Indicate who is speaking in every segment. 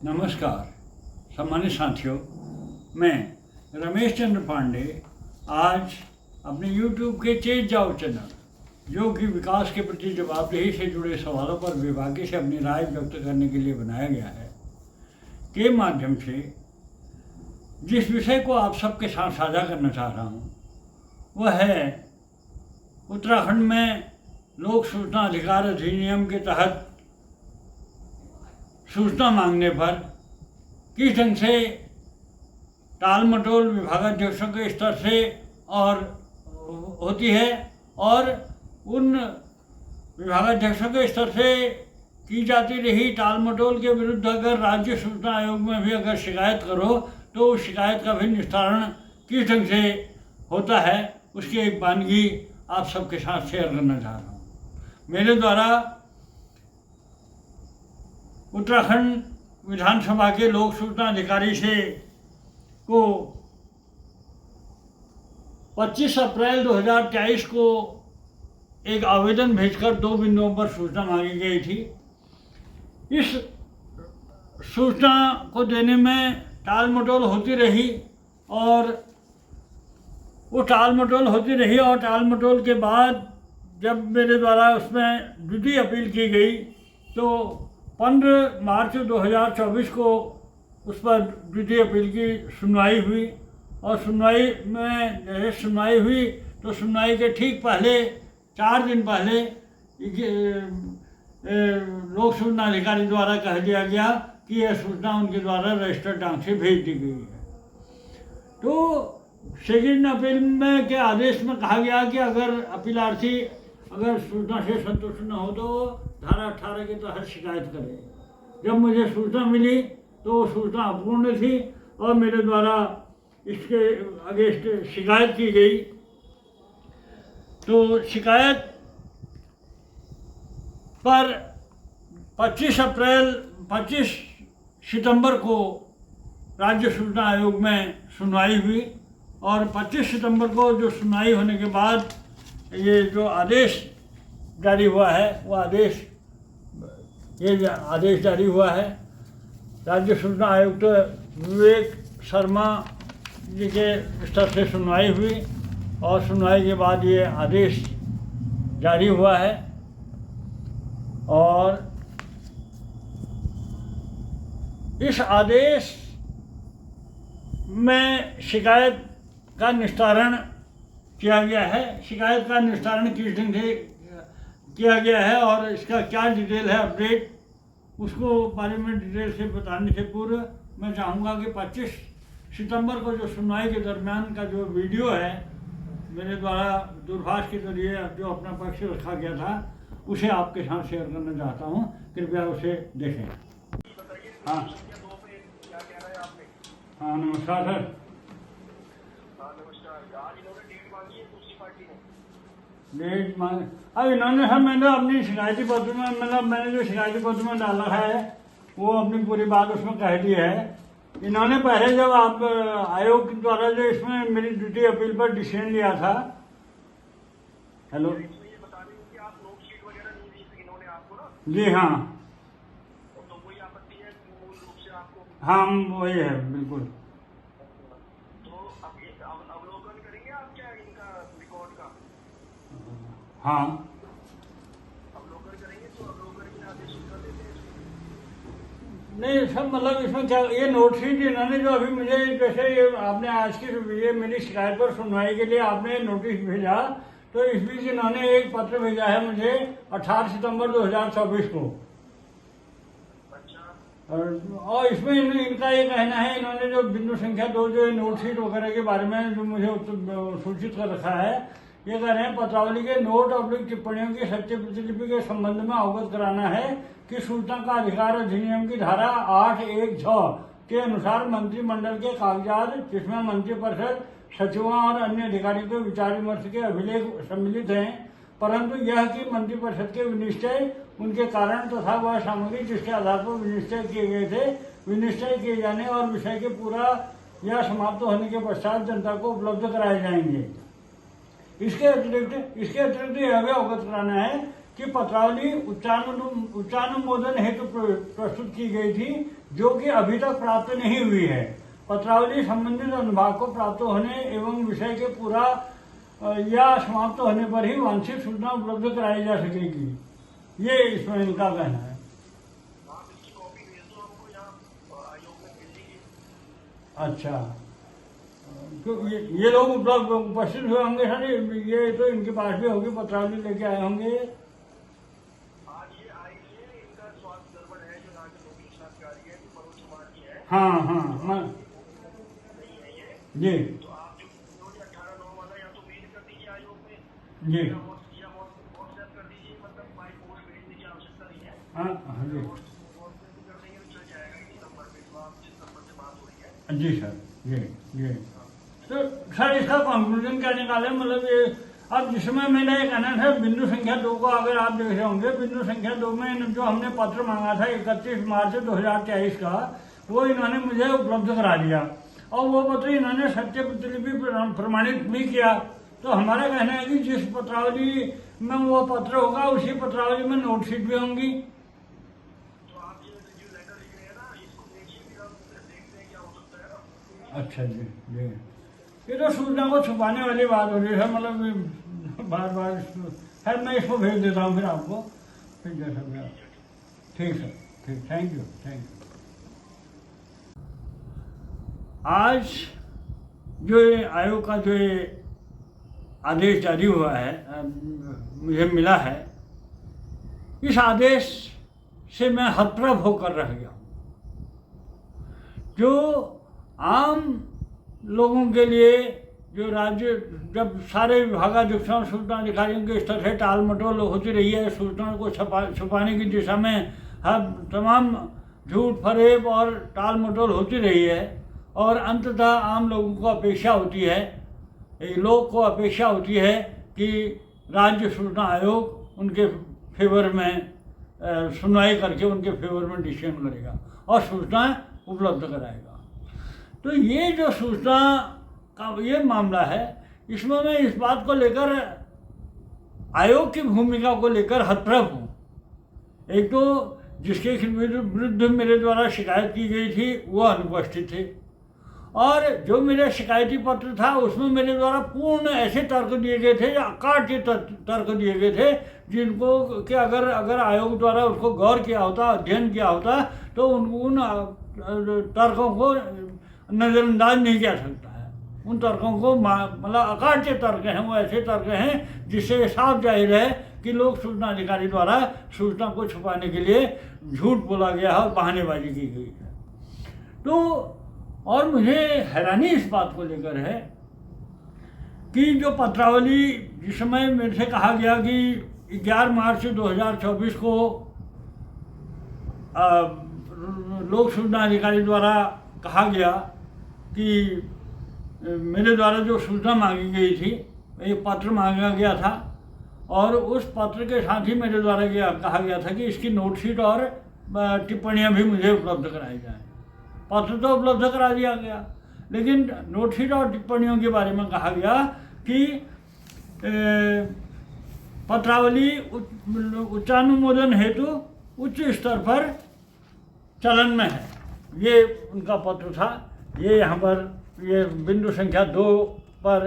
Speaker 1: नमस्कार सम्मानित साथियों, मैं रमेश चंद्र पांडे आज अपने YouTube के चेत जाओ चैनल, जो कि विकास के प्रति जवाबदेही से जुड़े सवालों पर विभागी से अपनी राय व्यक्त करने के लिए बनाया गया है, के माध्यम से जिस विषय को आप सबके साथ साझा करना चाह रहा हूँ वह है उत्तराखंड में लोक सूचना अधिकार अधिनियम के तहत सूचना मांगने पर किस ढंग से टाल मटोल विभागाध्यक्षों के स्तर से और होती है और उन विभागाध्यक्षों के स्तर से की जाती रही टाल मटोल के विरुद्ध अगर राज्य सूचना आयोग में भी अगर शिकायत करो तो उस शिकायत का भी निस्तारण किस ढंग से होता है, उसकी एक वानगी आप सबके साथ शेयर करना चाह रहा हूँ। मेरे द्वारा उत्तराखंड विधानसभा के लोक सूचना अधिकारी से को 25 अप्रैल 2023 को एक आवेदन भेजकर 2 बिंदुओं पर सूचना मांगी गई थी। इस सूचना को देने में टाल मटोल होती रही और वो टाल मटोल के बाद जब मेरे द्वारा उसमें द्वितीय अपील की गई तो 15 मार्च 2024 को उस पर द्वितीय अपील की सुनवाई हुई और सुनवाई में जैसे सुनवाई हुई तो सुनवाई के ठीक पहले 4 दिन पहले लोक सूचना अधिकारी द्वारा कह दिया गया कि यह सूचना उनके द्वारा रजिस्टर्ड ढंग से भेज दी गई है। तो सेकंड अपील में के आदेश में कहा गया कि अगर अपीलार्थी अगर सूचना से संतुष्ट न हो तो धारा 18 के तहत शिकायत करे। जब मुझे सूचना मिली तो सूचना अपूर्ण थी और मेरे द्वारा इसके अगेंस्ट शिकायत की गई। तो शिकायत पर 25 सितंबर को राज्य सूचना आयोग में सुनवाई हुई और 25 सितंबर को जो सुनवाई होने के बाद ये जो आदेश जारी हुआ है वो आदेश जारी हुआ है। राज्य सूचना आयुक्त विवेक शर्मा जी के स्तर से सुनवाई हुई और सुनवाई के बाद ये आदेश जारी हुआ है और इस आदेश में शिकायत का निस्तारण किया गया है। शिकायत का निस्तारण किस ढंग से किया गया है और इसका क्या डिटेल है अपडेट, उसको बारे में डिटेल से बताने से पूर्व मैं चाहूँगा कि 25 सितंबर को जो सुनवाई के दरमियान का जो वीडियो है मेरे द्वारा दूरभाष के जरिए जो अपना पक्ष रखा गया था उसे आपके साथ शेयर करना चाहता हूँ, कृपया उसे देखें। हाँ हाँ, नमस्कार सर। डेट मांग अब इन्होंने सर मैंने अपनी शिकायती पत्र में मतलब मैंने जो शिकायती पत्र में डाला है वो अपनी पूरी बात उसमें कह दी है। इन्होंने पहले जब आप आयोग के द्वारा जो इसमें मेरी द्वितीय अपील पर डिसीजन लिया था, हेलो जी हाँ हाँ वही है बिल्कुल। हाँ नहीं सर, मतलब इसमें क्या ये नोटिस इन्होंने जो अभी मुझे जैसे ये आपने आज की ये मेरी शिकायत पर सुनवाई के लिए आपने नोटिस भेजा तो इस बीच इन्होंने एक पत्र भेजा है मुझे 18 सितंबर 2024 को और इसमें इनका ये कहना है, इन्होंने जो बिंदु संख्या 2 जो नोटशीट वगैरह के बारे में जो मुझे सूचित कर रखा है, ये कह रहे हैं पत्रावली के नोट और टिप्पणियों की सत्य प्रतिलिपि के संबंध में अवगत कराना है कि सूचना का अधिकार अधिनियम की धारा 816 के अनुसार मंत्रिमंडल के कागजात जिसमें मंत्रिपरिषद सचिवों और अन्य अधिकारियों के विचार विमर्श के अभिलेख सम्मिलित हैं, परंतु यह कि मंत्रिपरिषद के विनिश्चय उनके कारण तथा वह सामग्री जिसके आधार पर विनिश्चय किए गए थे विनिश्चय किए जाने और विषय के पूरा या समाप्त होने के पश्चात जनता को उपलब्ध कराए जाएंगे। इसके अतिरिक्त यह भी अवगत कराना है कि पत्रावली उच्चानुमोदन हेतु प्रस्तुत की गई थी, जो कि अभी तक प्राप्त नहीं हुई है। पत्रावली संबंधित अनुभाग को प्राप्त होने एवं विषय के पूरा या समाप्त होने पर ही वांछित सूचना उपलब्ध कराई जा सकेगी। ये इसमें इनका कहना है। अच्छा, तो ये लोग उपस्थित हुए होंगे सर, ये तो इनके पास भी होगी, पत्रावली लेके आए होंगे। हाँ हाँ जी जी हाँ जी जी सर जी जी। तो सर इसका कंक्लूजन क्या निकाले, मतलब ये अब जिसमें मेरा ये कहना था बिंदु संख्या 2 को अगर आप देख रहे होंगे, बिंदु संख्या 2 में जो हमने पत्र मांगा था 31 मार्च 2023 का, वो इन्होंने मुझे उपलब्ध करा दिया और वो पत्र इन्होंने सत्य प्रतिलिपि प्रमाणित भी किया। तो हमारा कहना है कि जिस पत्रावली में वो पत्र होगा उसी पत्रावली में नोटशीट भी होंगी। अच्छा जी जी, ये तो सूचना को छुपाने वाली बात हो रही है, मतलब बार बार खैर मैं इसको भेज देता हूँ फिर आपको, फिर जैसा भी आप। ठीक सर, ठीक, थैंक यू थैंक यू। आज जो ये आयोग का जो ये आदेश जारी हुआ है, मुझे मिला है, इस आदेश से मैं हतप्रभ होकर रह गया हूँ। जो आम लोगों के लिए जो राज्य जब सारे विभागाध्यक्षों और सूचना अधिकारियों के स्तर से टाल मटोल होती रही है, सूचना को छुपाने की दिशा में हर तमाम झूठ फरेब और टाल मटोल होती रही है, और अंततः आम लोगों को अपेक्षा होती है, लोग को अपेक्षा होती है कि राज्य सूचना आयोग उनके फेवर में सुनवाई करके उनके फेवर में डिसीजन करेगा और सूचना उपलब्ध कराएगा। तो ये जो सूचना का ये मामला है, इसमें मैं इस बात को लेकर आयोग की भूमिका को लेकर हतप्रभ हूँ। एक तो जिसके विरुद्ध मेरे द्वारा शिकायत की गई थी वो अनुपस्थित थे, और जो मेरा शिकायती पत्र था उसमें मेरे द्वारा पूर्ण ऐसे तर्क दिए गए थे या अकाट्य तर्क दिए गए थे जिनको कि अगर आयोग द्वारा उसको गौर किया होता, अध्ययन किया होता, तो उन तर्कों को नज़रअंदाज नहीं किया सकता है। उन तर्कों को मतलब अकाट्य तर्क हैं, वो ऐसे तर्क हैं जिससे साफ जाहिर है कि लोक सूचना अधिकारी द्वारा सूचना को छुपाने के लिए झूठ बोला गया है और बहानेबाजी की गई है। तो और मुझे हैरानी इस बात को लेकर है कि जो पत्रावली जिस समय मेरे से कहा गया कि 11 मार्च 2024 को लोक सूचना अधिकारी द्वारा कहा गया कि मेरे द्वारा जो सूचना मांगी गई थी, एक पत्र मांगा गया था और उस पत्र के साथ ही मेरे द्वारा कहा गया था कि इसकी नोटशीट और टिप्पणियां भी मुझे उपलब्ध कराई जाएं। पत्र तो उपलब्ध करा दिया गया, लेकिन नोटशीट और टिप्पणियों के बारे में कहा गया कि पत्रावली उच्चानुमोदन हेतु उच्च स्तर पर चलन में है। ये उनका पत्र था। ये यहाँ पर ये बिंदु संख्या 2 पर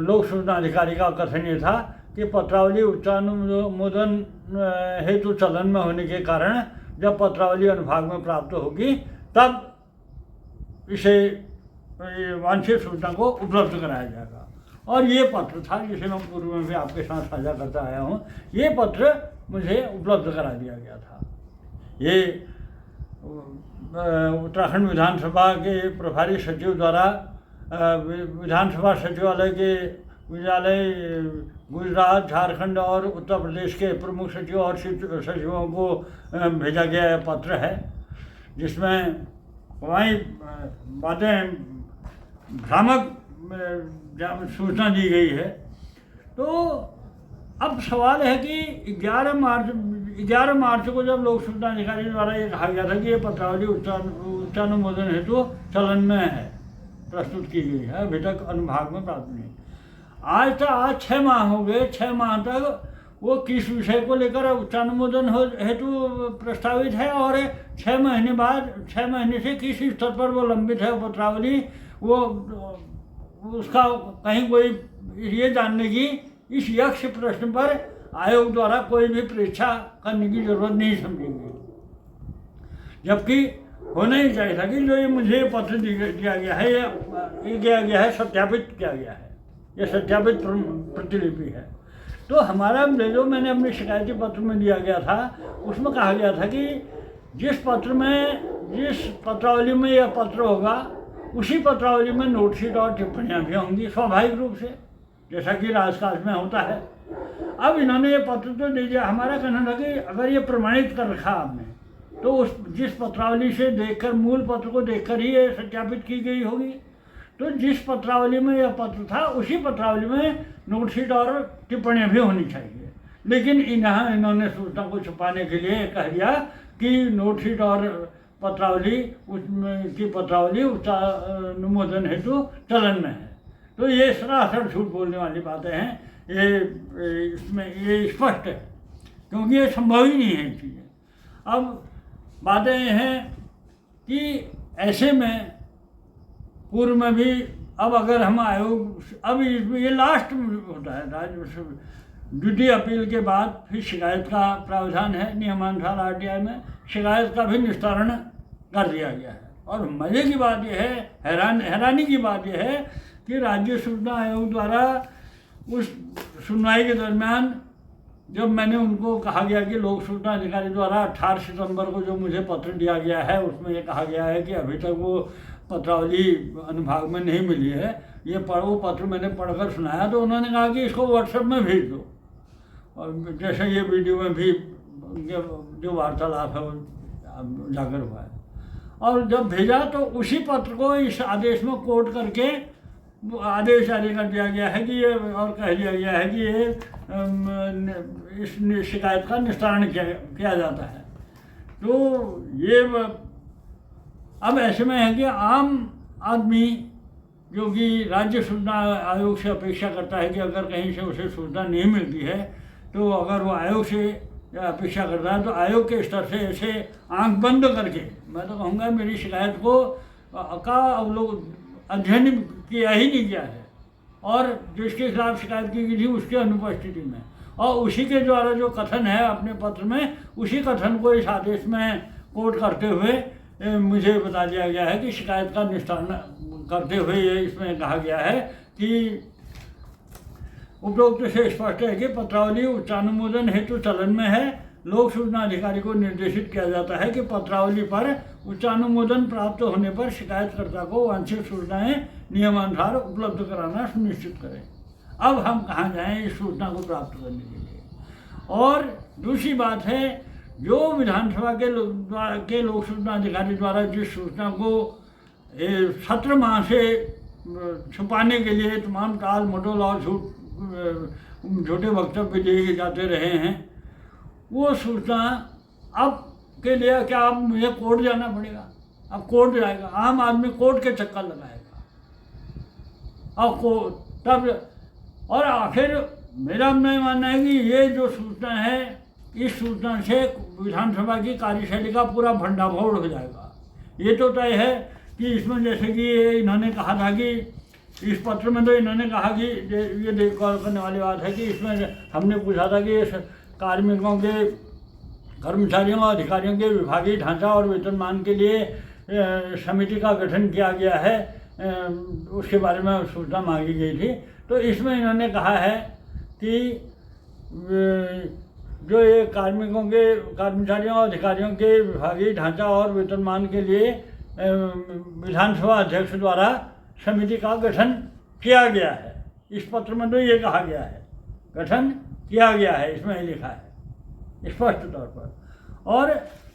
Speaker 1: लोक सूचना अधिकारी का कथन ये था कि पत्रावली उच्चानुमोदन हेतु चलन में होने के कारण जब पत्रावली अनुभाग में प्राप्त होगी तब इसे वांछित सूचना को उपलब्ध कराया जाएगा। और ये पत्र था जिसे मैं पूर्व में भी आपके साथ साझा करता आया हूँ। ये पत्र मुझे उपलब्ध करा दिया गया था। ये उत्तराखंड विधानसभा के प्रभारी सचिव द्वारा विधानसभा सचिवालय के विद्यालय गुजरात, झारखंड और उत्तर प्रदेश के प्रमुख सचिव और सचिवों को भेजा गया पत्र है, जिसमें वही बातें भ्रामक सूचना दी गई है। तो अब सवाल है कि 11 मार्च को जब लोक सूचना अधिकारी द्वारा ये कहा गया था कि ये पत्रावली उच्चानुमोदन हेतु चलन में है, प्रस्तुत की गई है, अभी तक अनुभाग में प्राप्त नहीं। आज 6 माह हो गए। 6 माह तक वो किस विषय को लेकर उच्चानुमोदन हेतु प्रस्तावित है और 6 महीने बाद 6 महीने से किस स्तर पर वो लंबित है पत्रावली, वो उसका कहीं कोई ये जानने की इस यक्ष प्रश्न पर आयोग द्वारा कोई भी परीक्षा करने की जरूरत नहीं समझेंगे। जबकि होना ही चाहिए था कि जो ये मुझे पत्र दिया गया है, ये दिया गया है, सत्यापित किया गया है, ये सत्यापित प्रतिलिपि है। तो हमारा जो मैंने अपने शिकायती पत्र में दिया गया था उसमें कहा गया था कि जिस पत्रावली में यह पत्र होगा उसी पत्रावली में नोटशीट और टिप्पणियाँ भी होंगी स्वाभाविक रूप से, जैसा कि राजकाज में होता है। अब इन्होंने ये पत्र तो दे दिया। हमारा कहना था कि अगर ये प्रमाणित कर रखा आपने तो उस जिस पत्रावली से देखकर, मूल पत्र को देखकर ही ये सत्यापित की गई होगी। तो जिस पत्रावली में यह पत्र था उसी पत्रावली में नोटशीट और टिप्पणियाँ भी होनी चाहिए। लेकिन यहाँ इन्होंने सूचना को छुपाने के लिए कह दिया कि नोटशीट और पत्रावली उसमें की पत्रावली अनुमोदन हेतु चलन में है। तो ये सरासर झूठ बोलने वाली बातें हैं। इसमें ये स्पष्ट है, क्योंकि ये संभव ही नहीं है चीज़ें। अब बातें ये हैं कि ऐसे में पूर्व में भी, अब अगर हम आयोग, अब ये लास्ट होता है राज्य द्वितीय अपील के बाद फिर शिकायत का प्रावधान है नियमानुसार आरटीआई में, शिकायत का भी निस्तारण कर दिया गया है। और मज़े की बात यह है, हैरानी की बात यह है कि राज्य सूचना आयोग द्वारा उस सुनवाई के दरमियान जब मैंने उनको कहा गया कि लोक सूचना अधिकारी द्वारा 18 सितंबर को जो मुझे पत्र दिया गया है उसमें ये कहा गया है कि अभी तक वो पत्रावली अनुभाग में नहीं मिली है, ये वो पत्र मैंने पढ़कर सुनाया तो उन्होंने कहा कि इसको व्हाट्सएप में भेज दो। और जैसे ये वीडियो में भी जो वार्तालाप है वो उजागर हुआ है। और जब भेजा तो उसी पत्र को इस आदेश में कोट करके आदेश जारी कर दिया गया है कि ये, और कह दिया गया है कि ये इस शिकायत का निस्तारण किया जाता है। तो ये अब ऐसे में है कि आम आदमी जो कि राज्य सूचना आयोग से अपेक्षा करता है कि अगर कहीं से उसे सूचना नहीं मिलती है तो अगर वो आयोग से अपेक्षा करता है तो आयोग के स्तर से ऐसे आंख बंद करके, मैं तो कहूँगा मेरी शिकायत को का अध्ययन किया ही नहीं गया है और जिसके खिलाफ शिकायत की गई थी उसके अनुपस्थिति में, और उसी के द्वारा जो कथन है अपने पत्र में, उसी कथन को इस आदेश में कोट करते हुए मुझे बता दिया गया है कि शिकायत का निस्तारण करते हुए ये इसमें कहा गया है कि उपरोक्त से स्पष्ट है कि पत्रावली उच्चानुमोदन हेतु चलन में है। लोक सूचना अधिकारी को निर्देशित किया जाता है कि पत्रावली पर उच्चानुमोदन प्राप्त होने पर शिकायतकर्ता को वांछित सूचनाएं नियमानुसार उपलब्ध कराना सुनिश्चित करें। अब हम कहाँ जाएं इस सूचना को प्राप्त करने के लिए। और दूसरी बात है, जो विधानसभा के लोक सूचना अधिकारी द्वारा जिस सूचना को सत्र माह से छुपाने के लिए तमाम टाल मटोल और झूठे वक्तव्य दिए जाते रहे हैं, वो सूचना अब के लिए क्या अब मुझे कोर्ट जाना पड़ेगा? अब कोर्ट जाएगा, आम आदमी कोर्ट के चक्कर लगाएगा। अब तब और आखिर मेरा नहीं मानना है कि ये जो सूचना है, इस सूचना से विधानसभा की कार्यशैली का पूरा भंडाफोड़ हो जाएगा। ये तो तय है कि इसमें जैसे कि इन्होंने कहा था कि इस पत्र में तो इन्होंने कहा कि ये देखभाल करने वाली बात है कि इसमें हमने पूछा था कि कार्मिकों के, कर्मचारियों और अधिकारियों के विभागीय ढांचा और वेतनमान के लिए समिति का गठन किया गया है, उसके बारे में सूचना मांगी गई थी। तो इसमें इन्होंने कहा है कि जो ये कार्मिकों के, कर्मचारियों और अधिकारियों के विभागीय ढांचा और वेतनमान के लिए विधानसभा अध्यक्ष द्वारा समिति का गठन किया गया है। इस पत्र में तो ये कहा गया है गठन किया गया है, इसमें लिखा है स्पष्ट तौर पर। और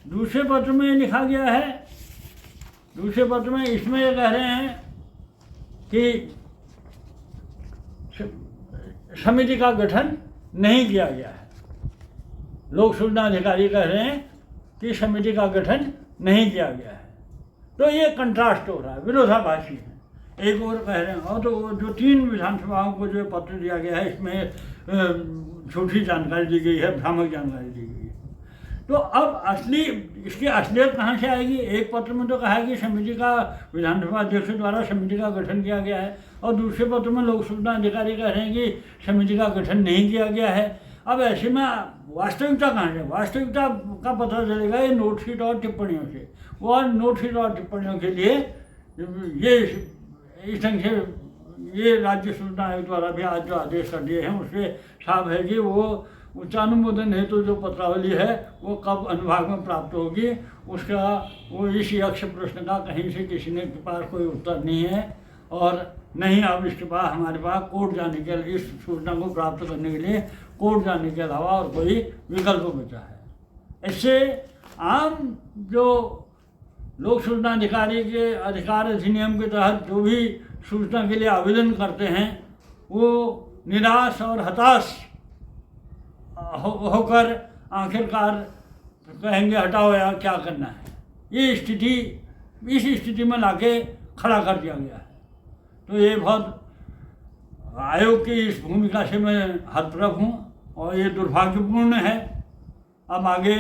Speaker 1: दूसरे पत्र में लिखा गया है, दूसरे पत्र में इसमें ये कह रहे हैं कि समिति का गठन नहीं किया गया है। लोक सूचना अधिकारी कह रहे हैं कि समिति का गठन नहीं किया गया है। तो ये कंट्रास्ट हो रहा है, विरोधाभासी है। एक और कह रहे हैं, और तो जो 3 विधानसभाओं को जो पत्र दिया गया है इसमें झूठी जानकारी दी गई है, भ्रामक जानकारी दी गई है। तो अब इसकी असलियत कहाँ से आएगी? एक पत्र में तो कहा है कि समिति का विधानसभा अध्यक्ष द्वारा समिति का गठन किया गया है, और दूसरे पत्र में लोक सुविधा अधिकारी कह रहे हैं कि समिति का गठन नहीं किया गया है। अब ऐसे में वास्तविकता कहाँ से? वास्तविकता का पता चलेगा ये नोटशीट और टिप्पणियों से। वो नोटशीट और टिप्पणियों के लिए ये इस ढंग से ये राज्य सूचना आयोग द्वारा भी आज जो आदेश कर दिए हैं उससे साफ है कि वो उच्चानुमोदन हेतु जो पत्रावली है वो कब अनुभाग में प्राप्त होगी, उसका वो इस यक्ष प्रश्न का कहीं से किसी ने के पास कोई उत्तर नहीं है, और नहीं अब इसके पास हमारे पास कोर्ट जाने के लिए, इस सूचना को प्राप्त करने के लिए कोर्ट जाने के अलावा और कोई विकल्प बचा है। इससे आम जो लोक सूचना अधिकारी के अधिकार अधिनियम के तहत जो भी सूचना के लिए आवेदन करते हैं वो निराश और हताश होकर आखिरकार कहेंगे हटाओ यार क्या करना है। ये स्थिति इस स्थिति में लाके खड़ा कर दिया गया है। तो ये बहुत आयोग की इस भूमिका से मैं हतप्रभ हूँ और ये दुर्भाग्यपूर्ण है। अब आगे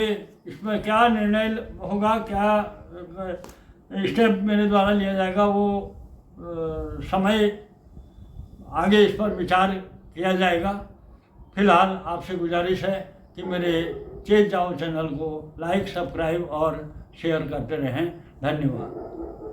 Speaker 1: इसमें क्या निर्णय होगा, क्या स्टेप मेरे द्वारा लिया जाएगा, वो समय आगे इस पर विचार किया जाएगा। फिलहाल आपसे गुजारिश है कि मेरे चेत जाओ चैनल को लाइक, सब्सक्राइब और शेयर करते रहें। धन्यवाद।